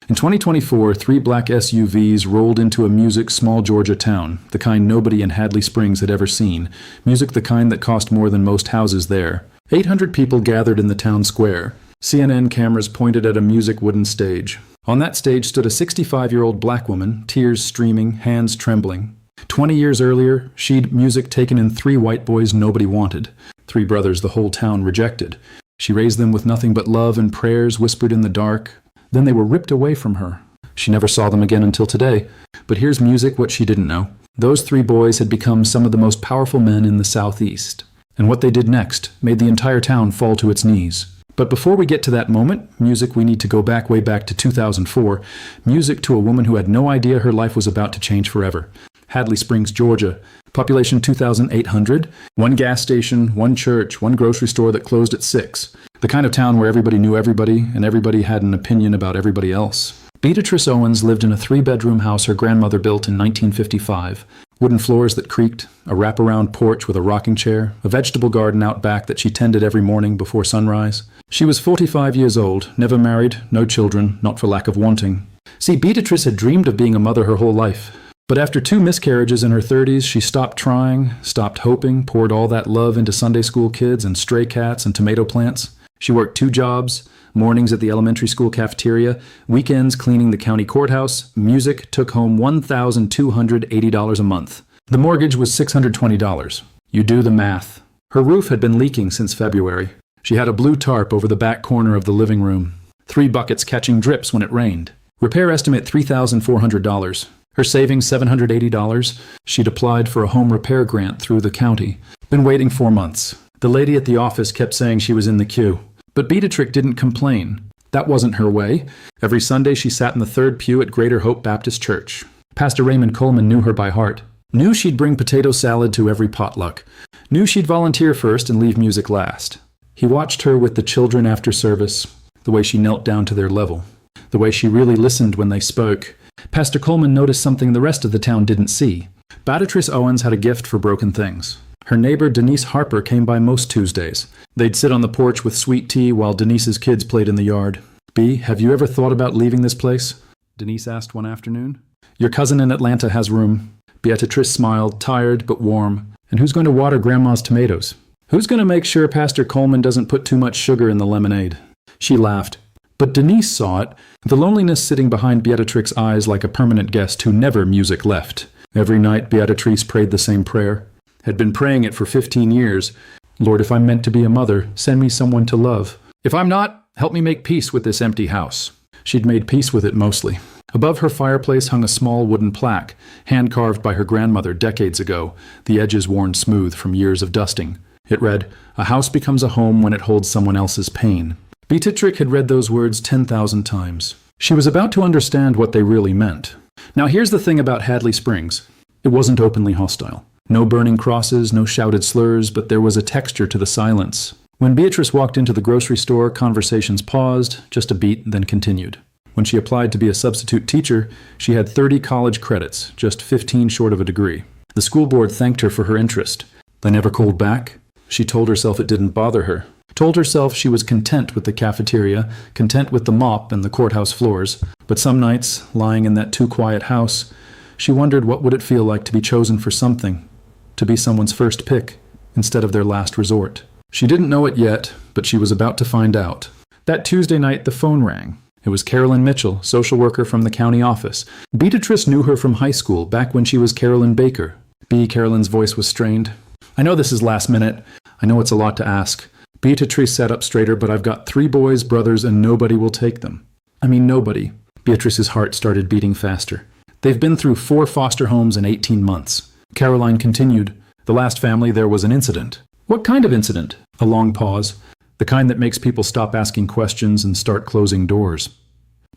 In 2024, three black SUVs rolled into a Music small Georgia town, the kind nobody in Hadley Springs had ever seen, Music the kind that cost more than most houses there. 800 people gathered in the town square. CNN cameras pointed at a Music wooden stage. On that stage stood a 65-year-old black woman, tears streaming, hands trembling. 20 years earlier, she'd Music taken in three white boys nobody wanted, three brothers the whole town rejected. She raised them with nothing but love and prayers whispered in the dark. Then they were ripped away from her. She never saw them again until today. But here's Music what she didn't know. Those three boys had become some of the most powerful men in the Southeast. And what they did next made the entire town fall to its knees. But before we get to that moment, Music, we need to go way back to 2004. Music to a woman who had no idea her life was about to change forever. Hadley Springs, Georgia. Population 2,800. One gas station, one church, one grocery store that closed at 6. The kind of town where everybody knew everybody and everybody had an opinion about everybody else. Beatrice Owens lived in a 3-bedroom house her grandmother built in 1955. Wooden floors that creaked, a wraparound porch with a rocking chair, a vegetable garden out back that she tended every morning before sunrise. She was 45 years old, never married, no children, not for lack of wanting. See, Beatrice had dreamed of being a mother her whole life. But after 2 miscarriages in her 30s, she stopped trying, stopped hoping, poured all that love into Sunday school kids and stray cats and tomato plants. She worked 2 jobs, mornings at the elementary school cafeteria, weekends cleaning the county courthouse. Music took home $1,280 a month. The mortgage was $620. You do the math. Her roof had been leaking since February. She had a blue tarp over the back corner of the living room. 3 buckets catching drips when it rained. Repair estimate $3,400. Her savings $780. She'd applied for a home repair grant through the county. Been waiting 4 months. The lady at the office kept saying she was in the queue. But Beatrice didn't complain. That wasn't her way. Every Sunday she sat in the 3rd pew at Greater Hope Baptist Church. Pastor Raymond Coleman knew her by heart. Knew she'd bring potato salad to every potluck. Knew she'd volunteer first and leave Music last. He watched her with the children after service, the way she knelt down to their level, the way she really listened when they spoke. Pastor Coleman noticed something the rest of the town didn't see. Beatrice Owens had a gift for broken things. Her neighbor Denise Harper came by most Tuesdays. They'd sit on the porch with sweet tea while Denise's kids played in the yard. "Bea, have you ever thought about leaving this place?" Denise asked one afternoon. "Your cousin in Atlanta has room." Beatrice smiled, tired but warm. "And who's going to water Grandma's tomatoes? Who's going to make sure Pastor Coleman doesn't put too much sugar in the lemonade?" She laughed. But Denise saw it, the loneliness sitting behind Beatrice's eyes like a permanent guest who never Music left. Every night Beatrice prayed the same prayer. Had been praying it for 15 years. "Lord, if I'm meant to be a mother, send me someone to love. If I'm not, help me make peace with this empty house." She'd made peace with it mostly. Above her fireplace hung a small wooden plaque, hand-carved by her grandmother decades ago, the edges worn smooth from years of dusting. It read, "A house becomes a home when it holds someone else's pain." Beatrice had read those words 10,000 times. She was about to understand what they really meant. Now here's the thing about Hadley Springs. It wasn't openly hostile. No burning crosses, no shouted slurs, but there was a texture to the silence. When Beatrice walked into the grocery store, conversations paused, just a beat, then continued. When she applied to be a substitute teacher, she had 30 college credits, just 15 short of a degree. The school board thanked her for her interest. They never called back. She told herself it didn't bother her. Told herself she was content with the cafeteria, content with the mop and the courthouse floors. But some nights, lying in that too-quiet house, she wondered what would it feel like to be chosen for something, to be someone's first pick instead of their last resort. She didn't know it yet, but she was about to find out. That Tuesday night, the phone rang. It was Carolyn Mitchell, social worker from the county office. Beatrice knew her from high school, back when she was Carolyn Baker. Carolyn's voice was strained. "I know this is last minute. I know it's a lot to ask." Beatrice sat up straighter, "But I've got 3 boys, brothers, and nobody will take them." "I mean, nobody." Beatrice's heart started beating faster. "They've been through 4 foster homes in 18 months. Caroline continued, "The last family there was an incident." "What kind of incident?" A long pause. "The kind that makes people stop asking questions and start closing doors."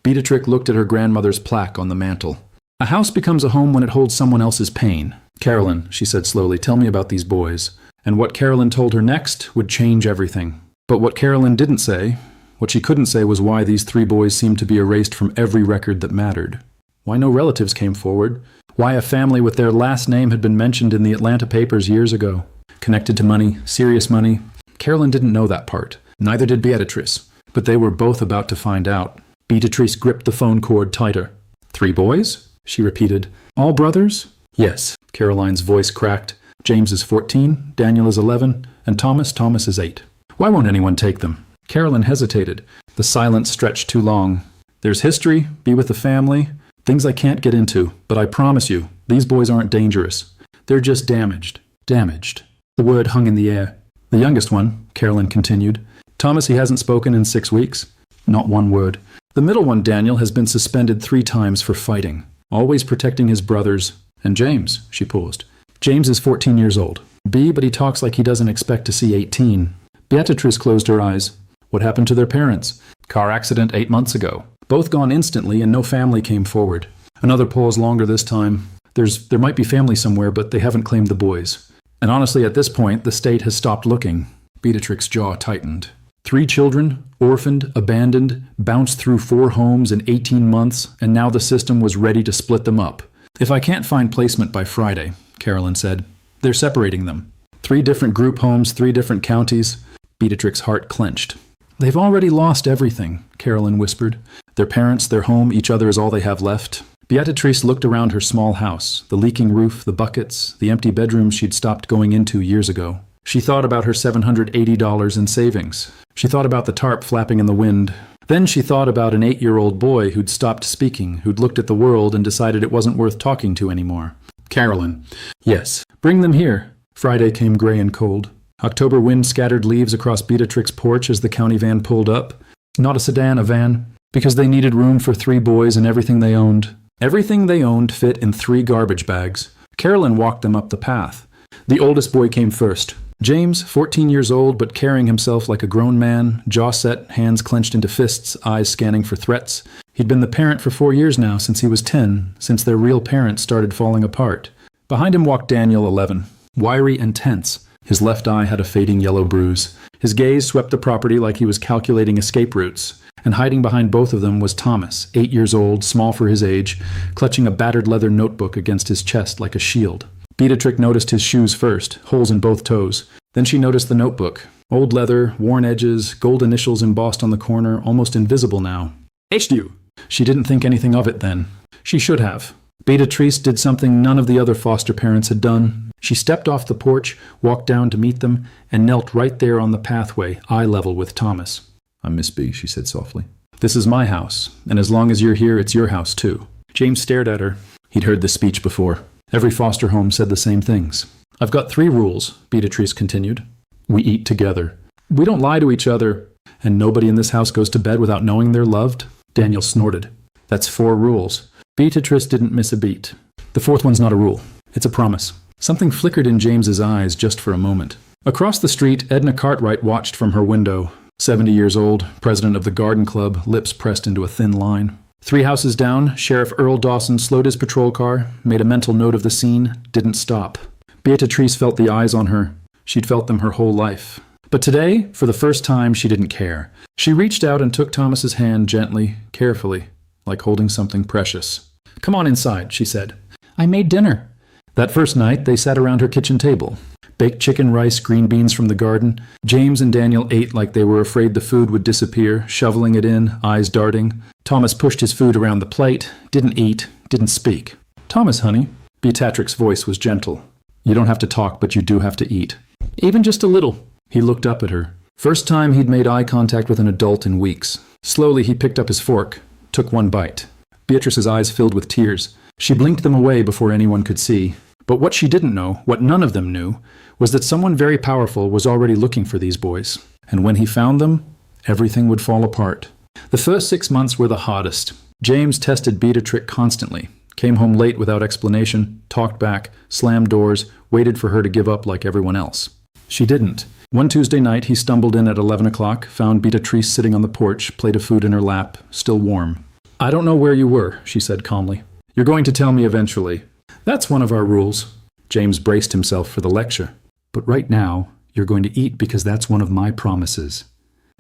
Beatrice looked at her grandmother's plaque on the mantel. "A house becomes a home when it holds someone else's pain." "Carolyn," she said slowly, "tell me about these boys." And what Carolyn told her next would change everything. But what Carolyn didn't say, what she couldn't say, was why these 3 boys seemed to be erased from every record that mattered. Why no relatives came forward. Why a family with their last name had been mentioned in the Atlanta papers years ago. Connected to money, serious money. Carolyn didn't know that part. Neither did Beatrice. But they were both about to find out. Beatrice gripped the phone cord tighter. 3 boys? She repeated. All brothers? Yes. Caroline's voice cracked. James is 14, Daniel is 11, and Thomas is 8. Why won't anyone take them? Carolyn hesitated. The silence stretched too long. There's history, be with the family, things I can't get into, but I promise you, these boys aren't dangerous. They're just damaged. Damaged. The word hung in the air. The youngest one, Carolyn continued. Thomas, he hasn't spoken in 6 weeks. Not one word. The middle one, Daniel, has been suspended 3 times for fighting, always protecting his brothers. And James, she paused. James is 14 years old. But he talks like he doesn't expect to see 18. Beatrice closed her eyes. What happened to their parents? Car accident 8 months ago. Both gone instantly and no family came forward. Another pause longer this time. There might be family somewhere, but they haven't claimed the boys. And honestly, at this point, the state has stopped looking. Beatrix's jaw tightened. 3 children, orphaned, abandoned, bounced through 4 homes in 18 months, and now the system was ready to split them up. If I can't find placement by Friday, Carolyn said, they're separating them. 3 different group homes, 3 different counties. Beatrix's heart clenched. They've already lost everything, Carolyn whispered. Their parents, their home, each other is all they have left. Beatrice looked around her small house, the leaking roof, the buckets, the empty bedrooms she'd stopped going into years ago. She thought about her $780 in savings. She thought about the tarp flapping in the wind. Then she thought about an 8-year-old boy who'd stopped speaking, who'd looked at the world and decided it wasn't worth talking to anymore. Carolyn. Yes. Bring them here. Friday came gray and cold. October wind scattered leaves across Beatrix's porch as the county van pulled up. Not a sedan, a van. Because they needed room for 3 boys and everything they owned. Everything they owned fit in 3 garbage bags. Carolyn walked them up the path. The oldest boy came first. James, 14 years old, but carrying himself like a grown man, jaw set, hands clenched into fists, eyes scanning for threats. He'd been the parent for 4 years now, since he was 10, since their real parents started falling apart. Behind him walked Daniel, 11, wiry and tense. His left eye had a fading yellow bruise. His gaze swept the property like he was calculating escape routes. And hiding behind both of them was Thomas, 8 years old, small for his age, clutching a battered leather notebook against his chest like a shield. Beatrix noticed his shoes first, holes in both toes. Then she noticed the notebook. Old leather, worn edges, gold initials embossed on the corner, almost invisible now. HDU! She didn't think anything of it then. She should have. Beatrice did something none of the other foster parents had done. She stepped off the porch, walked down to meet them, and knelt right there on the pathway, eye level with Thomas. I'm Miss B, she said softly. This is my house, and as long as you're here, it's your house too. James stared at her. He'd heard this speech before. Every foster home said the same things. I've got 3 rules, Beatrice continued. We eat together. We don't lie to each other. And nobody in this house goes to bed without knowing they're loved? Daniel snorted. That's 4 rules. Beatrice didn't miss a beat. The 4th one's not a rule. It's a promise. Something flickered in James's eyes just for a moment. Across the street, Edna Cartwright watched from her window. 70 years old, president of the garden club, lips pressed into a thin line. 3 houses down, Sheriff Earl Dawson slowed his patrol car, made a mental note of the scene, didn't stop. Beatrice felt the eyes on her. She'd felt them her whole life. But today, for the first time, she didn't care. She reached out and took Thomas's hand gently, carefully, like holding something precious. Come on inside, she said. I made dinner. That first night, they sat around her kitchen table. Baked chicken, rice, green beans from the garden. James and Daniel ate like they were afraid the food would disappear, shoveling it in, eyes darting. Thomas pushed his food around the plate, didn't eat, didn't speak. Thomas, honey. Beatrix's voice was gentle. You don't have to talk, but you do have to eat. Even just a little. He looked up at her. First time he'd made eye contact with an adult in weeks. Slowly he picked up his fork, took 1 bite. Beatrice's eyes filled with tears. She blinked them away before anyone could see. But what she didn't know, what none of them knew, was that someone very powerful was already looking for these boys. And when he found them, everything would fall apart. The first 6 months were the hardest. James tested Beatrix constantly. Came home late without explanation, talked back, slammed doors, waited for her to give up like everyone else. She didn't. One Tuesday night, he stumbled in at 11 o'clock, found Beatrice sitting on the porch, plate of food in her lap, still warm. I don't know where you were, she said calmly. You're going to tell me eventually. That's one of our rules. James braced himself for the lecture. But right now, you're going to eat because that's one of my promises.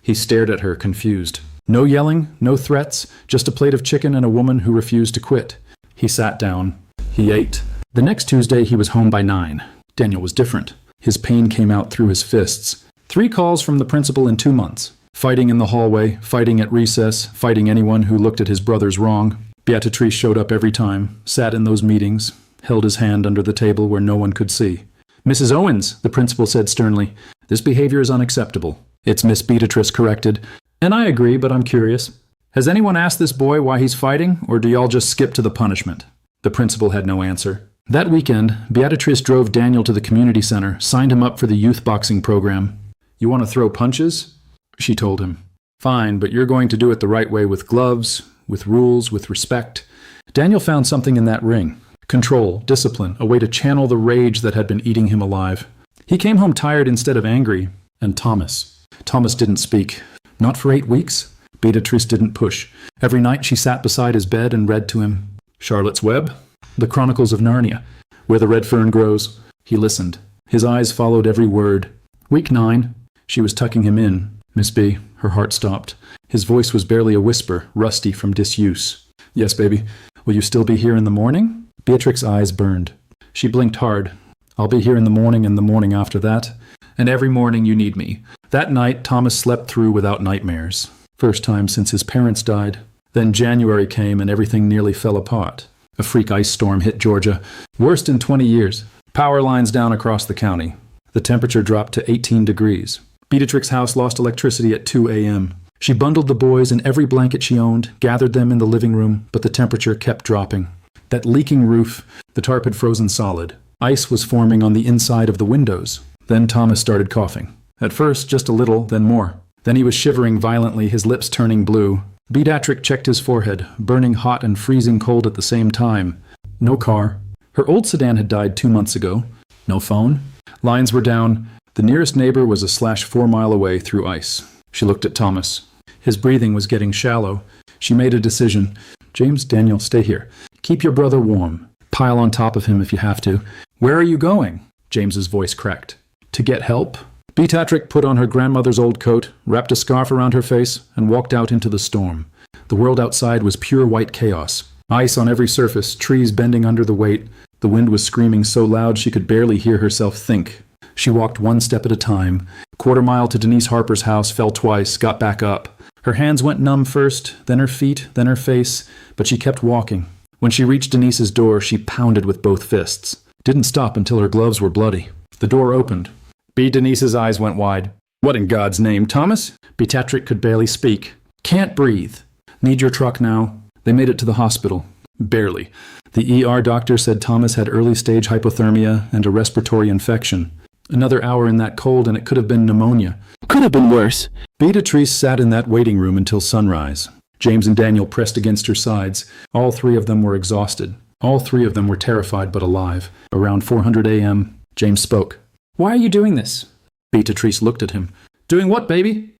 He stared at her, confused. No yelling, no threats, just a plate of chicken and a woman who refused to quit. He sat down. He ate. The next Tuesday, he was home by 9. Daniel was different. His pain came out through his fists. 3 calls from the principal in 2 months. Fighting in the hallway, fighting at recess, fighting anyone who looked at his brothers wrong. Beatrice showed up every time, sat in those meetings, held his hand under the table where no one could see. "Mrs. Owens," the principal said sternly, "this behavior is unacceptable." "It's Miss Beatrice," corrected. "And I agree, but I'm curious. Has anyone asked this boy why he's fighting, or do y'all just skip to the punishment?" The principal had no answer. That weekend, Beatrice drove Daniel to the community center, signed him up for the youth boxing program. "You want to throw punches?" she told him. "Fine, but you're going to do it the right way, with gloves, with rules, with respect." Daniel found something in that ring. Control, discipline, a way to channel the rage that had been eating him alive. He came home tired instead of angry. And Thomas. Thomas didn't speak. Not for 8 weeks. Beatrice didn't push. Every night she sat beside his bed and read to him. Charlotte's Web, The Chronicles of Narnia, Where the Red Fern Grows. He listened. His eyes followed every word. Week 9. She was tucking him in. "Miss B." Her heart stopped. His voice was barely a whisper, rusty from disuse. "Yes, baby. Will you still be here in the morning?" Beatrix's eyes burned. She blinked hard. "I'll be here in the morning and the morning after that. And every morning you need me." That night, Thomas slept through without nightmares. First time since his parents died. Then January came and everything nearly fell apart. A freak ice storm hit Georgia. Worst in 20 years. Power lines down across the county. The temperature dropped to 18 degrees. Beatrix's house lost electricity at 2 a.m. She bundled the boys in every blanket she owned, gathered them in the living room, but the temperature kept dropping. That leaking roof, the tarp had frozen solid. Ice was forming on the inside of the windows. Then Thomas started coughing. At first, just a little, then more. Then he was shivering violently, his lips turning blue. Beatrix checked his forehead, burning hot and freezing cold at the same time. No car. Her old sedan had died 2 months ago. No phone. Lines were down. The nearest neighbor was a /4 mile away through ice. She looked at Thomas. His breathing was getting shallow. She made a decision. "James, Daniel, stay here. Keep your brother warm. Pile on top of him if you have to." "Where are you going?" James's voice cracked. "To get help." Beatrix put on her grandmother's old coat, wrapped a scarf around her face, and walked out into the storm. The world outside was pure white chaos. Ice on every surface, trees bending under the weight. The wind was screaming so loud she could barely hear herself think. She walked one step at a time. Quarter mile to Denise Harper's house, fell twice, got back up. Her hands went numb first, then her feet, then her face, but she kept walking. When she reached Denise's door, she pounded with both fists. Didn't stop until her gloves were bloody. The door opened. Denise's eyes went wide. "What in God's name, Thomas?" Beatrix could barely speak. "Can't breathe. Need your truck now." They made it to the hospital. Barely. The ER doctor said Thomas had early-stage hypothermia and a respiratory infection. Another hour in that cold and it could have been pneumonia. Could have been worse. Beatrix sat in that waiting room until sunrise. James and Daniel pressed against her sides. All 3 of them were exhausted. All 3 of them were terrified but alive. Around 400 a.m., James spoke. "Why are you doing this?" Beatrix looked at him. "Doing what, baby?"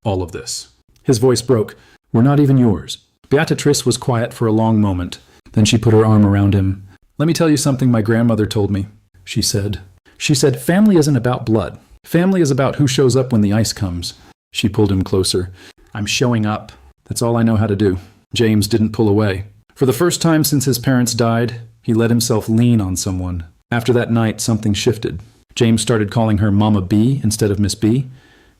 All of this. His voice broke. "We're not even yours." Beatrix was quiet for a long moment. Then she put her arm around him. "Let me tell you something my grandmother told me," she said. She said, "Family isn't about blood. Family is about who shows up when the ice comes." She pulled him closer. "I'm showing up. That's all I know how to do." James didn't pull away. For the first time since his parents died, he let himself lean on someone. After that night, something shifted. James started calling her Mama B instead of Miss B.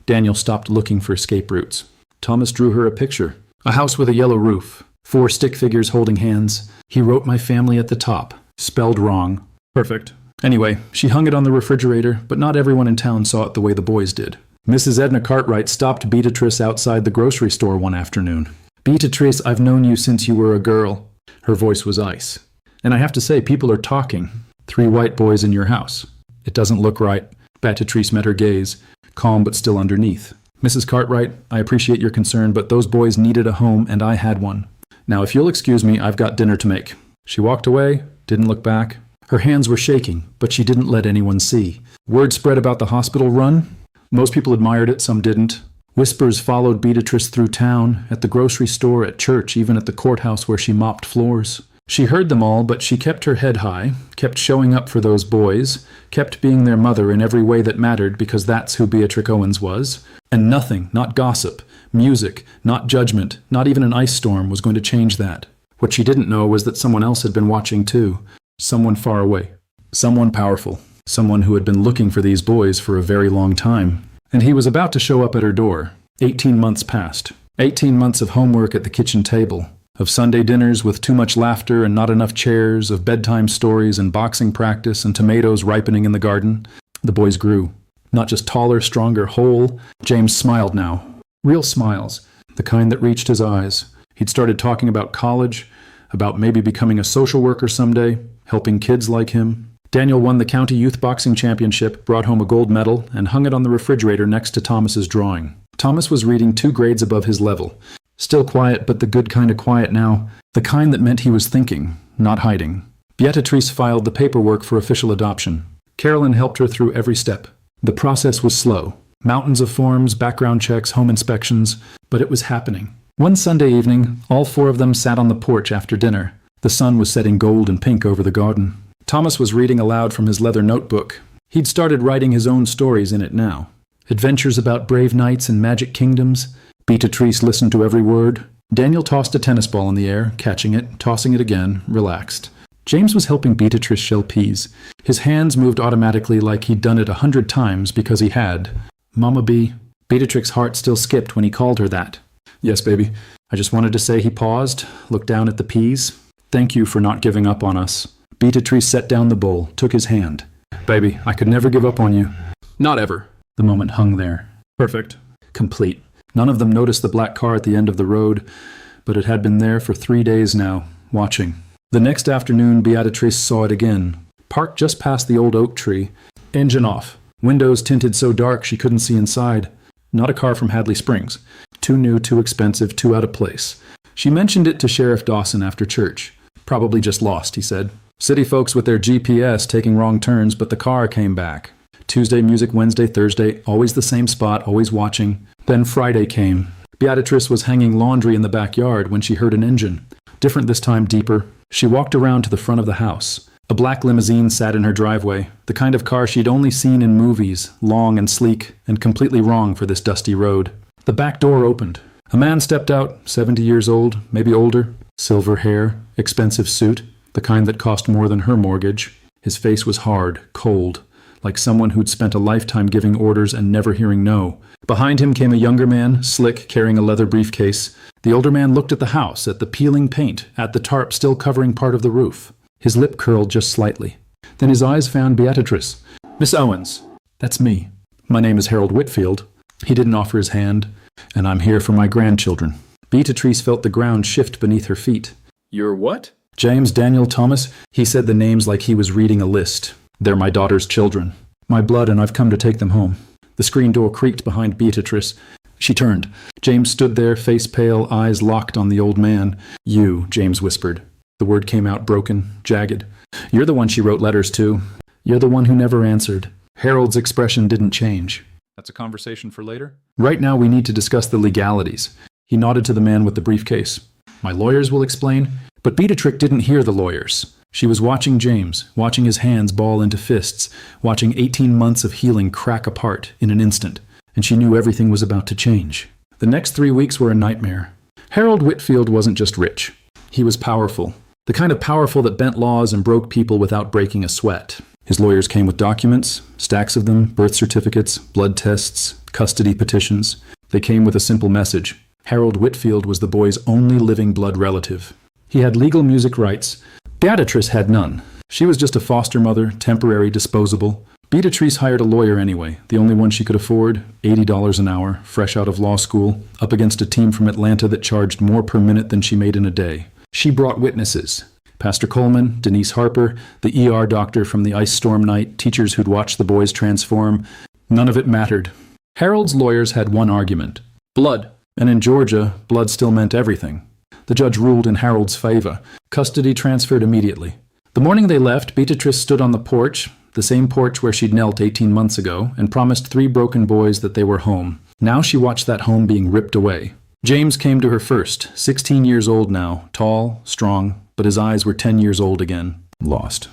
Daniel stopped looking for escape routes. Thomas drew her a picture. A house with a yellow roof. 4 stick figures holding hands. He wrote "my family" at the top. Spelled wrong. Perfect. Anyway, she hung it on the refrigerator, but not everyone in town saw it the way the boys did. Mrs. Edna Cartwright stopped Beatrix outside the grocery store one afternoon. "Beatrix, I've known you since you were a girl." Her voice was ice. "And I have to say, people are talking. 3 white boys in your house. It doesn't look right." Beatrix met her gaze, calm but still underneath. "Mrs. Cartwright, I appreciate your concern, but those boys needed a home and I had one. Now, if you'll excuse me, I've got dinner to make." She walked away, didn't look back. Her hands were shaking, but she didn't let anyone see. Word spread about the hospital run. Most people admired it, some didn't. Whispers followed Beatrix through town, at the grocery store, at church, even at the courthouse where she mopped floors. She heard them all, but she kept her head high, kept showing up for those boys, kept being their mother in every way that mattered because that's who Beatrix Owens was. And nothing, not gossip, music, not judgment, not even an ice storm was going to change that. What she didn't know was that someone else had been watching too. Someone far away. Someone powerful. Someone who had been looking for these boys for a very long time. And he was about to show up at her door. 18 months passed. 18 months of homework at the kitchen table, of Sunday dinners with too much laughter and not enough chairs, of bedtime stories and boxing practice and tomatoes ripening in the garden. The boys grew. Not just taller, stronger, whole. James smiled now. Real smiles, the kind that reached his eyes. He'd started talking about college, about maybe becoming a social worker someday, helping kids like him. Daniel won the county youth boxing championship, brought home a gold medal, and hung it on the refrigerator next to Thomas's drawing. Thomas was reading 2 grades above his level. Still quiet, but the good kind of quiet now. The kind that meant he was thinking, not hiding. Beatrice filed the paperwork for official adoption. Carolyn helped her through every step. The process was slow. Mountains of forms, background checks, home inspections, but it was happening. One Sunday evening, all 4 of them sat on the porch after dinner. The sun was setting gold and pink over the garden. Thomas was reading aloud from his leather notebook. He'd started writing his own stories in it now. Adventures about brave knights and magic kingdoms. Beatrice listened to every word. Daniel tossed a tennis ball in the air, catching it, tossing it again, relaxed. James was helping Beatrice shell peas. His hands moved automatically like he'd done it 100 times because he had. Mama B. Beatrice's heart still skipped when he called her that. Yes, baby. I just wanted to say he paused, looked down at the peas. Thank you for not giving up on us. Beatrice set down the bowl, took his hand. Baby, I could never give up on you. Not ever. The moment hung there. Perfect. Complete. None of them noticed the black car at the end of the road, but it had been there for 3 days now, watching. The next afternoon, Beatrice saw it again. Parked just past the old oak tree. Engine off. Windows tinted so dark she couldn't see inside. Not a car from Hadley Springs. Too new, too expensive, too out of place. She mentioned it to Sheriff Dawson after church. Probably just lost, he said. City folks with their GPS taking wrong turns, but the car came back. Tuesday music, Wednesday, Thursday, always the same spot, always watching. Then Friday came. Beatrice was hanging laundry in the backyard when she heard an engine. Different this time, deeper. She walked around to the front of the house. A black limousine sat in her driveway, the kind of car she'd only seen in movies, long and sleek, and completely wrong for this dusty road. The back door opened. A man stepped out, 70 years old, maybe older. Silver hair, expensive suit, the kind that cost more than her mortgage. His face was hard, cold, like someone who'd spent a lifetime giving orders and never hearing no. Behind him came a younger man, slick, carrying a leather briefcase. The older man looked at the house, at the peeling paint, at the tarp still covering part of the roof. His lip curled just slightly. Then his eyes found Beatrice. Miss Owens. That's me. My name is Harold Whitfield. He didn't offer his hand. And I'm here for my grandchildren. Beatrice felt the ground shift beneath her feet. You're what? James, Daniel, Thomas. He said the names like he was reading a list. They're my daughter's children. My blood, and I've come to take them home. The screen door creaked behind Beatrice. She turned. James stood there, face pale, eyes locked on the old man. You, James whispered. The word came out broken, jagged. You're the one she wrote letters to. You're the one who never answered. Harold's expression didn't change. That's a conversation for later? Right now we need to discuss the legalities. He nodded to the man with the briefcase. My lawyers will explain. But Beatrice didn't hear the lawyers. She was watching James, watching his hands ball into fists, watching 18 months of healing crack apart in an instant, and she knew everything was about to change. The next 3 weeks were a nightmare. Harold Whitfield wasn't just rich. He was powerful. The kind of powerful that bent laws and broke people without breaking a sweat. His lawyers came with documents, stacks of them, birth certificates, blood tests, custody petitions. They came with a simple message. Harold Whitfield was the boy's only living blood relative. He had legal music rights. Beatrice had none. She was just a foster mother, temporary, disposable. Beatrice hired a lawyer anyway, the only one she could afford, $80 an hour, fresh out of law school, up against a team from Atlanta that charged more per minute than she made in a day. She brought witnesses. Pastor Coleman, Denise Harper, the ER doctor from the ice storm night, teachers who'd watched the boys transform. None of it mattered. Harold's lawyers had one argument. Blood. And in Georgia, blood still meant everything. The judge ruled in Harold's favor. Custody transferred immediately. The morning they left, Beatrice stood on the porch, the same porch where she'd knelt 18 months ago, and promised 3 broken boys that they were home. Now she watched that home being ripped away. James came to her first, 16 years old now, tall, strong, but his eyes were 10 years old again. Lost.